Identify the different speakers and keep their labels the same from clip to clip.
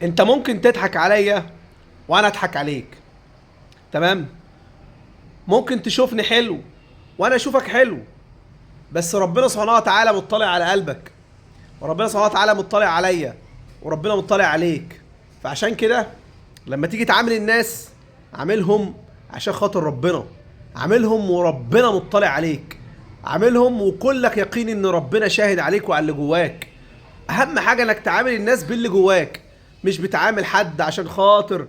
Speaker 1: انت ممكن تضحك عليا وانا اضحك عليك. تمام. ممكن تشوفني حلو وانا اشوفك حلو. بس ربنا سبحانه وتعالى مطلع على قلبك، وربنا سبحانه وتعالى مطلع عليا، وربنا مطلع عليك. فعشان كده لما تيجي تعامل الناس، عاملهم عشان خاطر ربنا، عاملهم وربنا مطلع عليك، عاملهم وكلك يقين ان ربنا شاهد عليك وعلى اللي جواك. اهم حاجه انك تعامل الناس باللي جواك، مش بتعامل حد عشان خاطر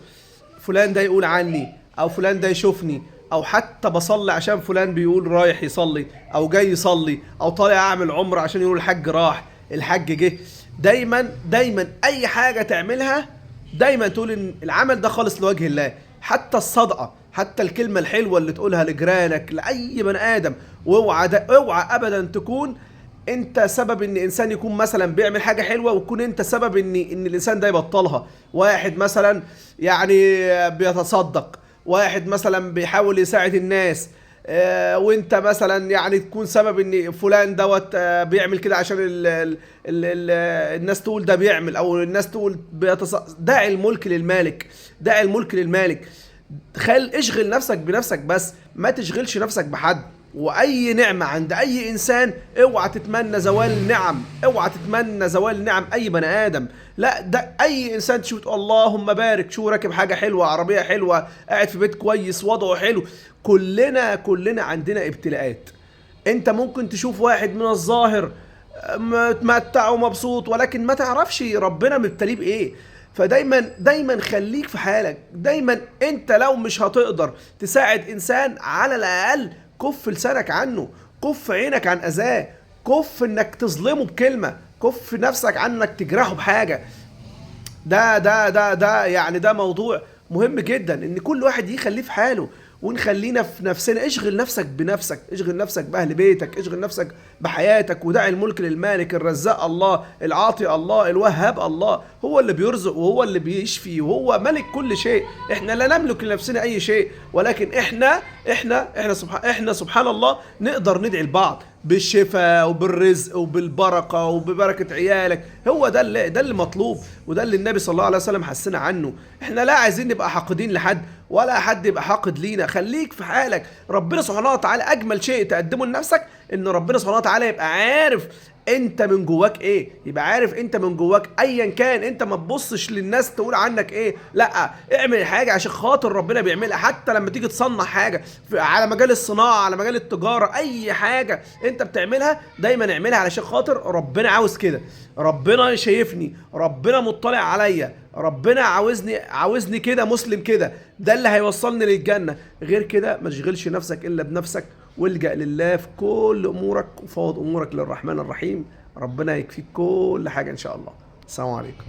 Speaker 1: فلان ده يقول عني، او فلان ده يشوفني، او حتى بصلي عشان فلان بيقول رايح يصلي او جاي يصلي، او طالع اعمل عمره عشان يقول الحج راح، الحج جه. دايما دايما اي حاجه تعملها دايما تقول ان العمل ده خالص لوجه الله. حتى الصدقه، حتى الكلمه الحلوه اللي تقولها لجيرانك، لاي بني ادم. واوعى اوعى ابدا تكون انت سبب ان انسان يكون مثلا بيعمل حاجه حلوه وتكون انت سبب ان الانسان ده يبطلها. واحد مثلا يعني بيتصدق، واحد مثلا بيحاول يساعد الناس، وانت مثلا يعني تكون سبب ان فلان دوت بيعمل كده عشان ال الناس تقول ده بيعمل، او الناس تقول دع الملك للمالك، دع الملك للمالك. اشغل نفسك بنفسك بس، ما تشغلش نفسك بحد. واي نعمة عند اي انسان اوعى تتمنى زوال النعم، اوعى تتمنى زوال نعم اي بني ادم. لا، ده اي انسان تشوف تقول اللهم بارك، شو راكب حاجة حلوة، عربية حلوة، قاعد في بيت كويس، وضعه حلو. كلنا عندنا ابتلاءات. انت ممكن تشوف واحد من الظاهر متمتع ومبسوط، ولكن ما تعرفش ربنا مبتليه بايه. فدايما دايما خليك في حالك. دايما انت لو مش هتقدر تساعد انسان، على الاقل كف لسانك عنه، كف عينك عن اذاه، كف انك تظلمه بكلمه، كف نفسك عن انك تجرحه بحاجه. ده يعني ده موضوع مهم جدا، ان كل واحد يخليه في حاله، ونخلينا في نفسنا. اشغل نفسك بنفسك، اشغل نفسك باهل بيتك، اشغل نفسك بحياتك، ودع الملك للمالك. الرزاق الله، العاطي الله، الوهاب الله. هو اللي بيرزق وهو اللي بيشفي وهو ملك كل شيء. احنا لا نملك لنفسنا اي شيء، ولكن احنا سبحان الله نقدر ندعي لبعض بالشفاء وبالرزق وبالبركه وببركه عيالك. هو ده اللي مطلوب، وده اللي النبي صلى الله عليه وسلم حسنا عنه. احنا لا عايزين نبقى حاقدين لحد، ولا حد يبقى حاقد لينا. خليك في حالك. ربنا سبحانه وتعالى اجمل شيء تقدمه لنفسك ان ربنا سبحانه وتعالى يبقى عارف انت من جواك ايه، يبقى عارف انت من جواك ايا كان. انت ما تبصش للناس تقول عنك ايه، لا، اعمل حاجه عشان خاطر ربنا بيعملها. حتى لما تيجي تصنع حاجه على مجال الصناعه، على مجال التجاره، اي حاجه انت بتعملها دايما اعملها علشان خاطر ربنا عاوز كده. ربنا شايفني، ربنا مطلع عليا، ربنا عاوزني كده، مسلم كده. ده اللي هيوصلني للجنه. غير كده ما تشغلش نفسك الا بنفسك، والجأ لله في كل امورك، وفوض امورك للرحمن الرحيم. ربنا يكفيك كل حاجه ان شاء الله. السلام عليكم.